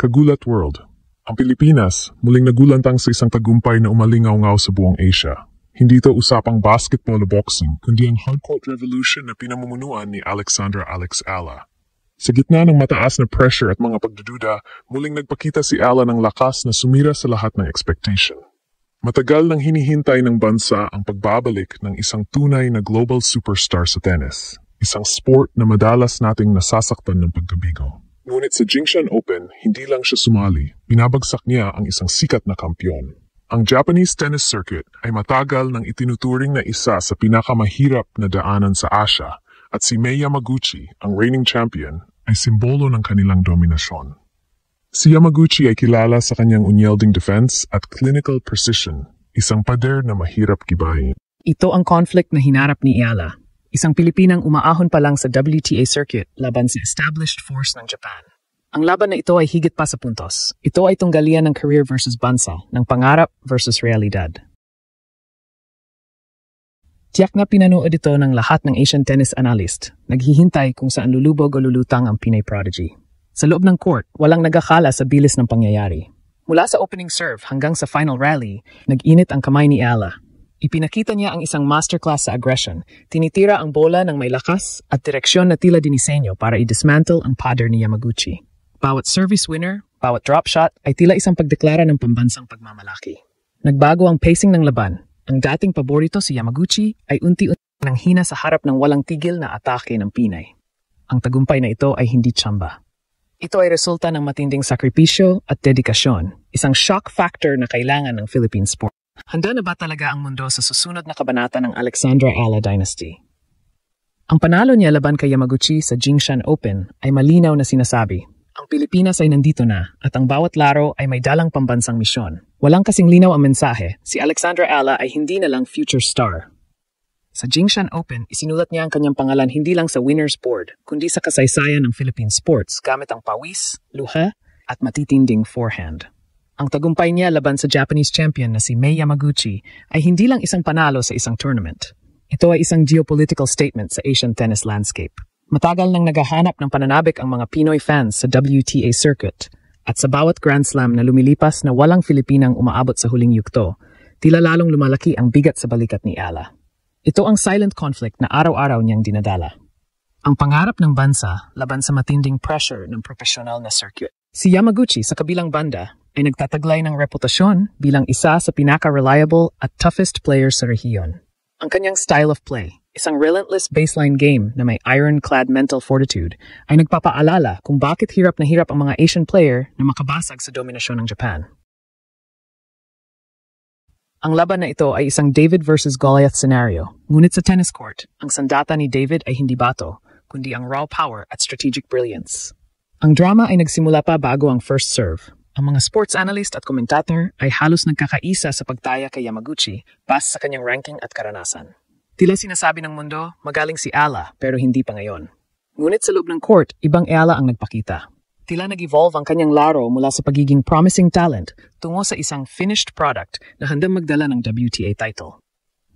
Kagulat World. Ang Pilipinas, muling nagulantang sa isang tagumpay na umalingaw-ngaw sa buong Asia. Hindi ito usapang basketball o boxing, kundi ang hardcourt revolution na pinamumunuan ni Alexandra Alex Ala. Sa gitna ng mataas na pressure at mga pagdududa, muling nagpakita si Ala ng lakas na sumira sa lahat ng expectation. Matagal nang hinihintay ng bansa ang pagbabalik ng isang tunay na global superstar sa tennis. Isang sport na madalas nating nasasaktan ng pagkabigo. Ngunit sa Jingshan Open, hindi lang siya sumali, binabagsak niya ang isang sikat na kampyon. Ang Japanese tennis circuit ay matagal nang itinuturing na isa sa pinakamahirap na daanan sa Asia at si Mei Yamaguchi, ang reigning champion, ay simbolo ng kanilang dominasyon. Si Yamaguchi ay kilala sa kanyang unyielding defense at clinical precision, isang pader na mahirap gibahin. Ito ang conflict na hinarap ni Ala. Isang Pilipinang umaahon pa lang sa WTA circuit laban sa established force ng Japan. Ang laban na ito ay higit pa sa puntos. Ito ay tunggalian ng career versus bansa, ng pangarap versus realidad. Tiyak na pinanood ito ng lahat ng Asian tennis analyst, naghihintay kung saan lulubog o lulutang ang Pinay prodigy. Sa loob ng court, walang nagakala sa bilis ng pangyayari. Mula sa opening serve hanggang sa final rally, nag-init ang kamay ni Ala. Ipinakita niya ang isang masterclass sa aggression. Tinitira ang bola ng may lakas at direksyon na tila dinisenyo para i-dismantle ang pader ni Yamaguchi. Bawat service winner, bawat drop shot ay tila isang pagdeklara ng pambansang pagmamalaki. Nagbago ang pacing ng laban. Ang dating paborito si Yamaguchi ay unti-unti nang hina sa harap ng walang tigil na atake ng Pinay. Ang tagumpay na ito ay hindi tsamba. Ito ay resulta ng matinding sakripisyo at dedikasyon, isang shock factor na kailangan ng Philippine sport. Handa na ba talaga ang mundo sa susunod na kabanata ng Alexandra Ala Dynasty? Ang panalo niya laban kay Yamaguchi sa Jingshan Open ay malinaw na sinasabi. Ang Pilipinas ay nandito na at ang bawat laro ay may dalang pambansang misyon. Walang kasing linaw ang mensahe, si Alexandra Ala ay hindi na lang future star. Sa Jingshan Open, isinulat niya ang kanyang pangalan hindi lang sa winner's board, kundi sa kasaysayan ng Philippine sports gamit ang pawis, luha, at matitinding forehand. Ang tagumpay niya laban sa Japanese champion na si Mei Yamaguchi ay hindi lang isang panalo sa isang tournament. Ito ay isang geopolitical statement sa Asian tennis landscape. Matagal nang naghahanap ng pananabik ang mga Pinoy fans sa WTA circuit at sa bawat Grand Slam na lumilipas na walang Filipinang umaabot sa huling yugto, tila lalong lumalaki ang bigat sa balikat ni Ala. Ito ang silent conflict na araw-araw niyang dinadala. Ang pangarap ng bansa laban sa matinding pressure ng professional na circuit. Si Yamaguchi sa kabilang banda ay nagtataglay ng reputasyon bilang isa sa pinaka-reliable at toughest players sa rehiyon. Ang kanyang style of play, isang relentless baseline game na may ironclad mental fortitude, ay nagpapaalala kung bakit hirap na hirap ang mga Asian player na makabasag sa dominasyon ng Japan. Ang laban na ito ay isang David versus Goliath scenario, ngunit sa tennis court, ang sandata ni David ay hindi bato, kundi ang raw power at strategic brilliance. Ang drama ay nagsimula pa bago ang first serve. Ang mga sports analyst at commentator ay halos nagkakaisa sa pagtaya kay Yamaguchi base sa kanyang ranking at karanasan. Tila sinasabi ng mundo, magaling si Ala pero hindi pa ngayon. Ngunit sa loob ng court, ibang Ala ang nagpakita. Tila nag-evolve ang kanyang laro mula sa pagiging promising talent tungo sa isang finished product na handang magdala ng WTA title.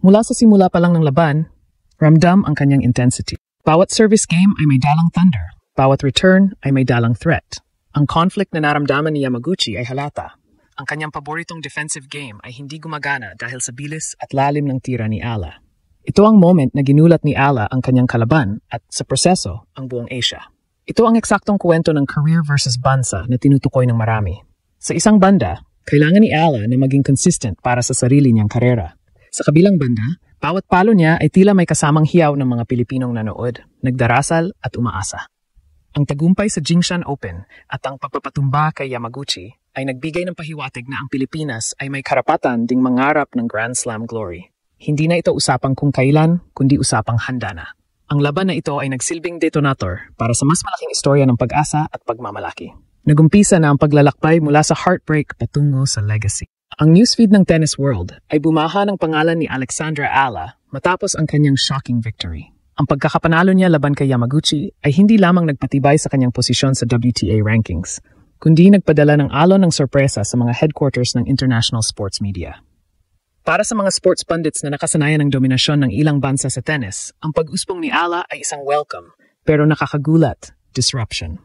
Mula sa simula pa lang ng laban, ramdam ang kanyang intensity. Bawat service game ay may dalang thunder. Bawat return ay may dalang threat. Ang conflict na naramdaman ni Yamaguchi ay halata. Ang kanyang paboritong defensive game ay hindi gumagana dahil sa bilis at lalim ng tira ni Ala. Ito ang moment na ginulat ni Ala ang kanyang kalaban at sa proseso ang buong Asia. Ito ang eksaktong kwento ng career versus bansa na tinutukoy ng marami. Sa isang banda, kailangan ni Ala na maging consistent para sa sarili niyang karera. Sa kabilang banda, bawat palo niya ay tila may kasamang hiyaw ng mga Pilipinong nanood, nagdarasal at umaasa. Ang tagumpay sa Jingshan Open at ang pagpapatumba kay Yamaguchi ay nagbigay ng pahiwatig na ang Pilipinas ay may karapatan ding mangarap ng Grand Slam glory. Hindi na ito usapang kung kailan, kundi usapang handa na. Ang laban na ito ay nagsilbing detonator para sa mas malaking istorya ng pag-asa at pagmamalaki. Nagumpisa na ang paglalakbay mula sa heartbreak patungo sa legacy. Ang newsfeed ng Tennis World ay bumaha ng pangalan ni Alexandra Ala matapos ang kanyang shocking victory. Ang pagkakapanalo niya laban kay Yamaguchi ay hindi lamang nagpatibay sa kanyang posisyon sa WTA rankings, kundi nagpadala ng alon ng sorpresa sa mga headquarters ng international sports media. Para sa mga sports pundits na nakasanayan ng dominasyon ng ilang bansa sa tennis, ang pag-uspong ni Ala ay isang welcome, pero nakakagulat, disruption.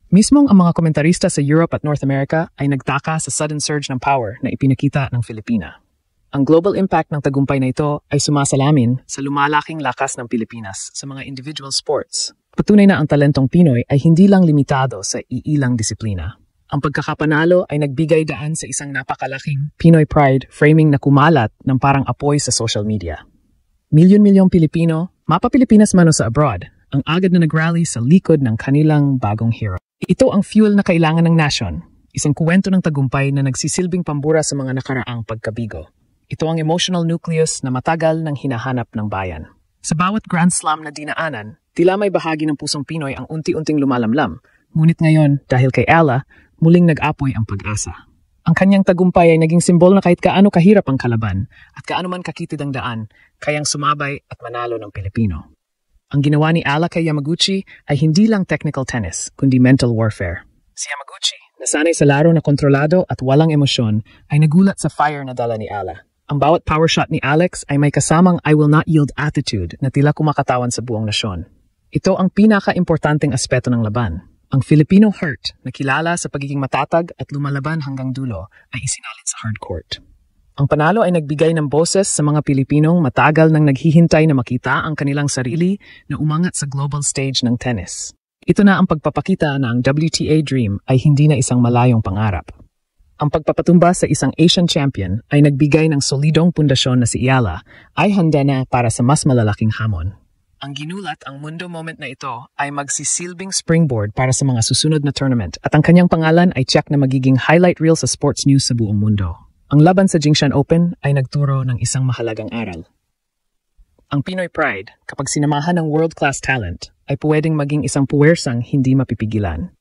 Mismong ang mga komentarista sa Europe at North America ay nagtaka sa sudden surge ng power na ipinakita ng Filipina. Ang global impact ng tagumpay na ito ay sumasalamin sa lumalaking lakas ng Pilipinas sa mga individual sports. Patunay na ang talentong Pinoy ay hindi lang limitado sa iilang disiplina. Ang pagkakapanalo ay nagbigay daan sa isang napakalaking Pinoy pride framing na kumalat ng parang apoy sa social media. Milyon-milyong Pilipino, mapa Pilipinas man o sa abroad, ang agad na nagrally sa likod ng kanilang bagong hero. Ito ang fuel na kailangan ng nasyon, isang kuwento ng tagumpay na nagsisilbing pambura sa mga nakaraang pagkabigo. Ito ang emotional nucleus na matagal nang hinahanap ng bayan. Sa bawat Grand Slam na dinaanan, tila may bahagi ng pusong Pinoy ang unti-unting lumalamlam, ngunit ngayon, dahil kay Ella, muling nag-apoy ang pag-asa. Ang kanyang tagumpay ay naging simbol na kahit kaano kahirap ang kalaban at kaano man kakitid ang daan, kayang sumabay at manalo ng Pilipino. Ang ginawa ni Ella kay Yamaguchi ay hindi lang technical tennis, kundi mental warfare. Si Yamaguchi, nasanay sa laro na kontrolado at walang emosyon, ay nagulat sa fire na dala ni Ella. Ang bawat power shot ni Alex ay may kasamang I will not yield attitude na tila kumakatawan sa buong nasyon. Ito ang pinaka-importanteng aspeto ng laban. Ang Filipino heart na kilala sa pagiging matatag at lumalaban hanggang dulo ay isinalin sa hard court. Ang panalo ay nagbigay ng boses sa mga Pilipinong matagal nang naghihintay na makita ang kanilang sarili na umangat sa global stage ng tennis. Ito na ang pagpapakita na ang WTA dream ay hindi na isang malayong pangarap. Ang pagpapatumba sa isang Asian champion ay nagbigay ng solidong pundasyon na si Ella ay handa na para sa mas malalaking hamon. Ang ginulat ang mundo moment na ito ay magsisilbing springboard para sa mga susunod na tournament at ang kanyang pangalan ay check na magiging highlight reel sa sports news sa buong mundo. Ang laban sa Jingshan Open ay nagturo ng isang mahalagang aral. Ang Pinoy Pride, kapag sinamahan ng world-class talent, ay pwedeng maging isang puwersang hindi mapipigilan.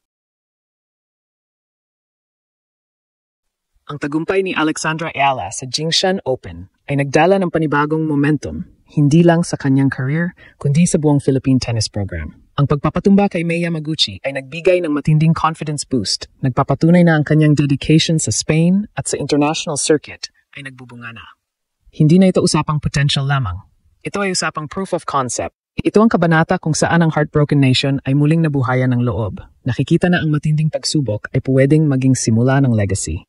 Ang tagumpay ni Alexandra Ayala sa Jingshan Open ay nagdala ng panibagong momentum, hindi lang sa kanyang career, kundi sa buong Philippine tennis program. Ang pagpapatumba kay Mei Yamaguchi ay nagbigay ng matinding confidence boost. Nagpapatunay na ang kanyang dedication sa Spain at sa international circuit ay nagbubunga na. Hindi na ito usapang potential lamang. Ito ay usapang proof of concept. Ito ang kabanata kung saan ang heartbroken nation ay muling nabuhayan ng loob. Nakikita na ang matinding pagsubok ay pwedeng maging simula ng legacy.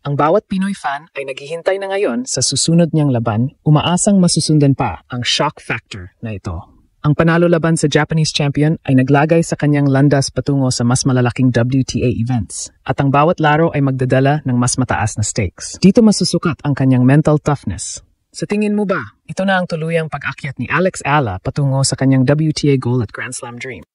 Ang bawat Pinoy fan ay naghihintay na ngayon sa susunod niyang laban, umaasang masusundan pa ang shock factor na ito. Ang panalo laban sa Japanese champion ay naglagay sa kanyang landas patungo sa mas malalaking WTA events at ang bawat laro ay magdadala ng mas mataas na stakes. Dito masusukat ang kanyang mental toughness. Sa tingin mo ba, ito na ang tuluyang pag-akyat ni Alex Ayala patungo sa kanyang WTA goal at Grand Slam dream?